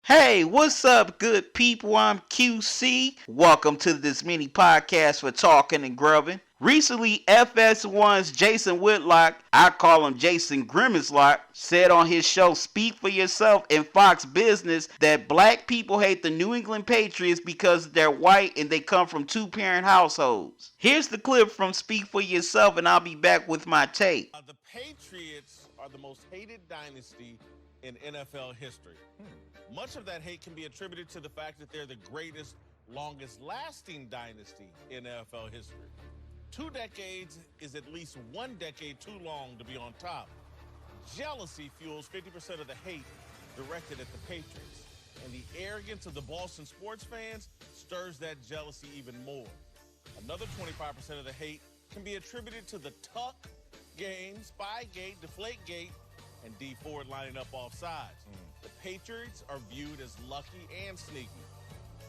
Hey, what's up, good people? I'm QC. Welcome to this mini podcast for talking and grubbing. Recently, FS1's Jason Whitlock, I call him Jason Grimmislock, said on his show Speak for Yourself in Fox Business that black people hate the New England Patriots because they're white and they come from two-parent households. Here's the clip from Speak for Yourself, and I'll be back with my take. The Patriots are the most hated dynasty in NFL history. Much of that hate can be attributed to the fact that they're the greatest, longest-lasting dynasty in NFL history. 2 decades is at least 1 decade too long to be on top. Jealousy fuels 50% of the hate directed at the Patriots, and the arrogance of the Boston sports fans stirs that jealousy even more. Another 25% of the hate can be attributed to the Tuck game, Spygate, Deflategate, and D Ford lining up off sides. The Patriots are viewed as lucky and sneaky.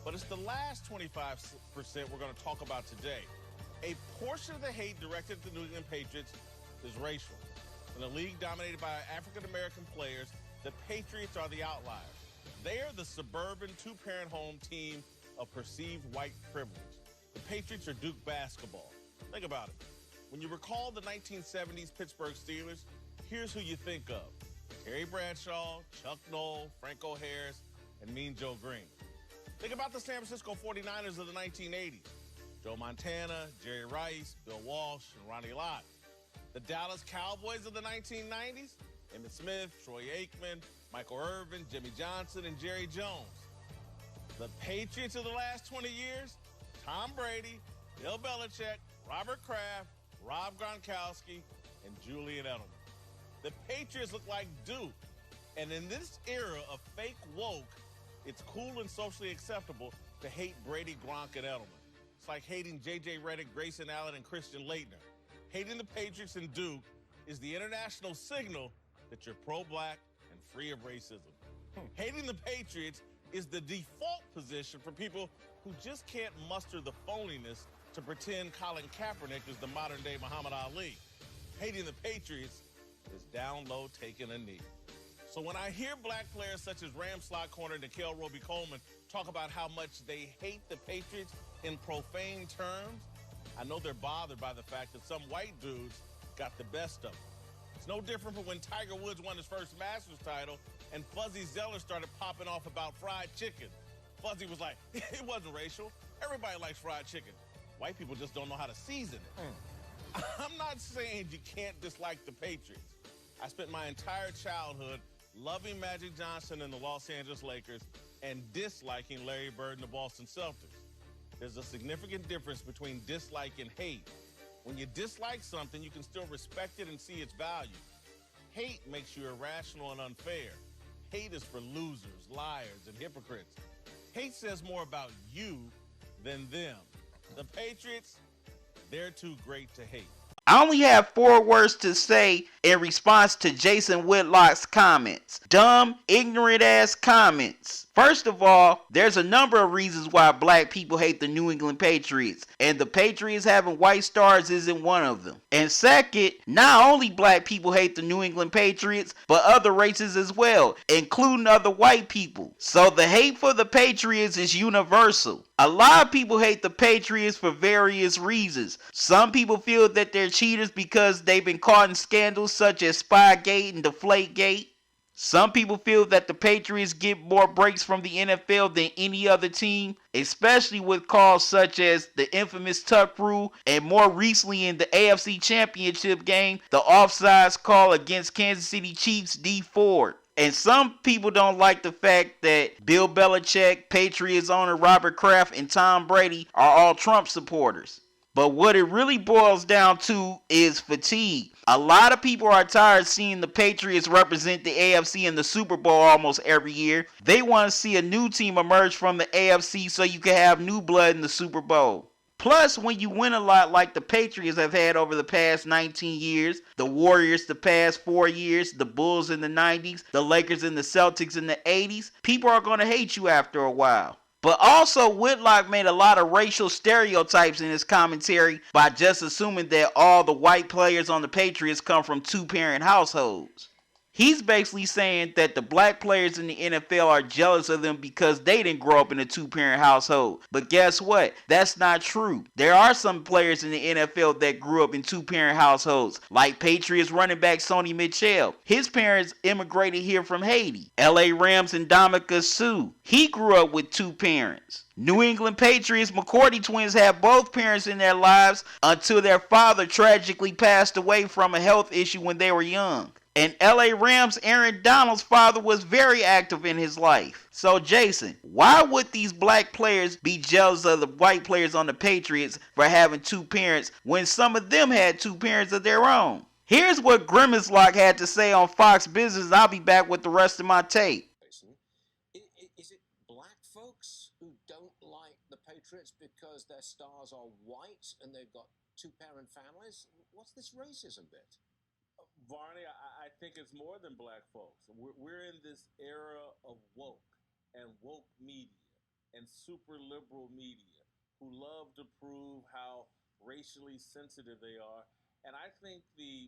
But it's the last 25% we're going to talk about today. A portion of the hate directed at the New England Patriots is racial. In a league dominated by African-American players, the Patriots are the outliers. They are the suburban two-parent home team of perceived white privilege. The Patriots are Duke basketball. Think about it. When you recall the 1970s Pittsburgh Steelers, here's who you think of. Terry Bradshaw, Chuck Noll, Franco Harris, and Mean Joe Green. Think about the San Francisco 49ers of the 1980s. Joe Montana, Jerry Rice, Bill Walsh, and Ronnie Lott. The Dallas Cowboys of the 1990s, Emmitt Smith, Troy Aikman, Michael Irvin, Jimmy Johnson, and Jerry Jones. The Patriots of the last 20 years, Tom Brady, Bill Belichick, Robert Kraft, Rob Gronkowski, and Julian Edelman. The Patriots look like Duke. And in this era of fake woke, it's cool and socially acceptable to hate Brady, Gronk, and Edelman. It's like hating J.J. Redick, Grayson Allen, and Christian Laettner. Hating the Patriots and Duke is the international signal that you're pro-black and free of racism. Hating the Patriots is the default position for people who just can't muster the phoniness to pretend Colin Kaepernick is the modern-day Muhammad Ali. Hating the Patriots is down low taking a knee. So when I hear black players such as Ram slot corner Nickell Roby-Coleman talk about how much they hate the Patriots in profane terms, I know they're bothered by the fact that some white dudes got the best of them. It's no different from when Tiger Woods won his first Masters title and Fuzzy Zeller started popping off about fried chicken. Fuzzy was like, it wasn't racial. Everybody likes fried chicken. White people just don't know how to season it. I'm not saying you can't dislike the Patriots. I spent my entire childhood loving Magic Johnson and the Los Angeles Lakers and disliking Larry Bird and the Boston Celtics. There's a significant difference between dislike and hate. When you dislike something, you can still respect it and see its value. Hate makes you irrational and unfair. Hate is for losers, liars, and hypocrites. Hate says more about you than them. The Patriots, they're too great to hate. I only have 4 words to say in response to Jason Whitlock's comments. Dumb, ignorant ass comments. First of all, there's a number of reasons why black people hate the New England Patriots, and the Patriots having white stars isn't one of them. And second, not only black people hate the New England Patriots, but other races as well, including other white people. So the hate for the Patriots is universal. A lot of people hate the Patriots for various reasons. Some people feel that they're cheaters because they've been caught in scandals such as Spygate and Deflategate. Some people feel that the Patriots get more breaks from the NFL than any other team, especially with calls such as the infamous Tuck rule, and more recently in the AFC Championship game, the offsides call against Kansas City Chiefs D Ford. And some people don't like the fact that Bill Belichick, Patriots owner Robert Kraft, and Tom Brady are all Trump supporters. But what it really boils down to is fatigue. A lot of people are tired of seeing the Patriots represent the AFC in the Super Bowl almost every year. They want to see a new team emerge from the AFC so you can have new blood in the Super Bowl. Plus, when you win a lot like the Patriots have had over the past 19 years, the Warriors the past 4 years, the Bulls in the 90s, the Lakers and the Celtics in the 80s, people are going to hate you after a while. But also, Whitlock made a lot of racial stereotypes in his commentary by just assuming that all the white players on the Patriots come from two-parent households. He's basically saying that the black players in the NFL are jealous of them because they didn't grow up in a two-parent household. But guess what? That's not true. There are some players in the NFL that grew up in two-parent households, like Patriots running back Sony Michel. His parents immigrated here from Haiti. LA Rams and Ndamukong Suh. He grew up with two parents. New England Patriots McCourty twins had both parents in their lives until their father tragically passed away from a health issue when they were young. And LA Rams Aaron Donald's father was very active in his life. So Jason, why would these black players be jealous of the white players on the Patriots for having two parents when some of them had two parents of their own? Here's what Whitlock had to say on Fox Business. I'll be back with the rest of my tape. Is it black folks who don't like the Patriots because their stars are white and they've got two-parent families? What's this racism bit? Varney, I think it's more than black folks. We're in this era of woke and woke media and super liberal media who love to prove how racially sensitive they are. And I think the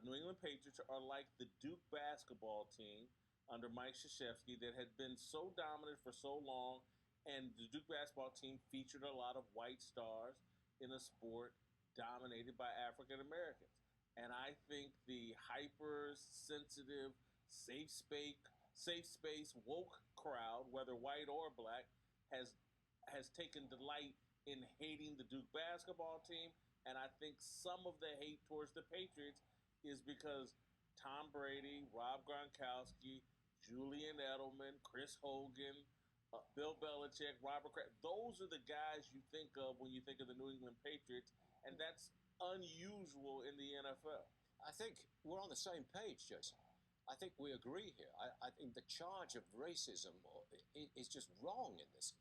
New England Patriots are like the Duke basketball team under Mike Krzyzewski that had been so dominant for so long. And the Duke basketball team featured a lot of white stars in a sport dominated by African Americans. And I think the hyper-sensitive, safe space, woke crowd, whether white or black, has taken delight in hating the Duke basketball team. And I think some of the hate towards the Patriots is because Tom Brady, Rob Gronkowski, Julian Edelman, Chris Hogan, Bill Belichick, Robert Kraft, those are the guys you think of when you think of the New England Patriots, and that's unusual in the NFL. I think we're on the same page, Jason. I think we agree here. I think the charge of racism is just wrong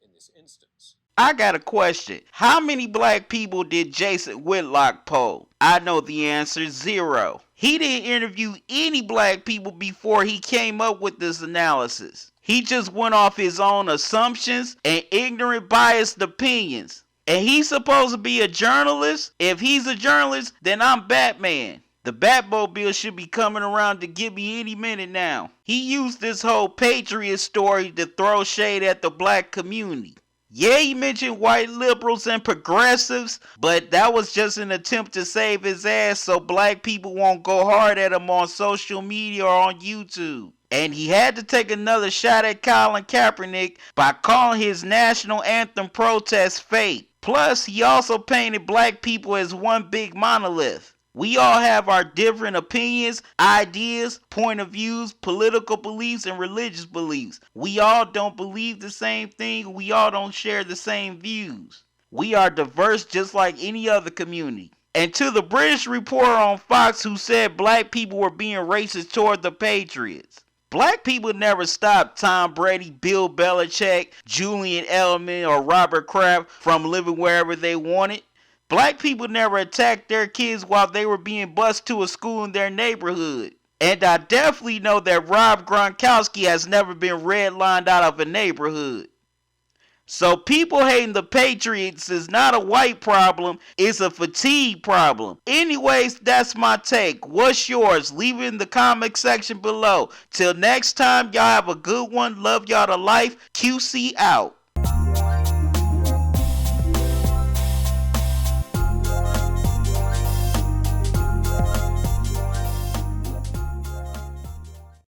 in this instance. I got a question. How many black people did Jason Whitlock poll? I know the answer, 0. He didn't interview any black people before he came up with this analysis. He just went off his own assumptions and ignorant, biased opinions. And he's supposed to be a journalist? If he's a journalist, then I'm Batman. The Batmobile should be coming around to get me any minute now. He used this whole Patriot story to throw shade at the black community. Yeah, he mentioned white liberals and progressives, but that was just an attempt to save his ass so black people won't go hard at him on social media or on YouTube. And he had to take another shot at Colin Kaepernick by calling his national anthem protest fake. Plus, he also painted black people as one big monolith. We all have our different opinions, ideas, point of views, political beliefs, and religious beliefs. We all don't believe the same thing. We all don't share the same views. We are diverse just like any other community. And to the British reporter on Fox who said black people were being racist toward the Patriots. Black people never stopped Tom Brady, Bill Belichick, Julian Edelman, or Robert Kraft from living wherever they wanted. Black people never attacked their kids while they were being bused to a school in their neighborhood. And I definitely know that Rob Gronkowski has never been redlined out of a neighborhood. So people hating the Patriots is not a white problem, it's a fatigue problem. Anyways, that's my take. What's yours? Leave it in the comment section below. Till next time, y'all have a good one. Love y'all to life. QC out.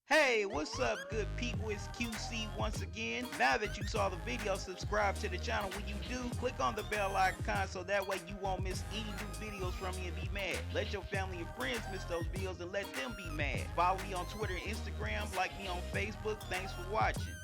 Hey, what's up, good people? It's QC once again. Now that you saw the video, subscribe to the channel. When you do, click on the bell icon so that way you won't miss any new videos from me and be mad. Let your family and friends miss those videos and let them be mad. Follow me on Twitter and Instagram, like me on Facebook. Thanks for watching.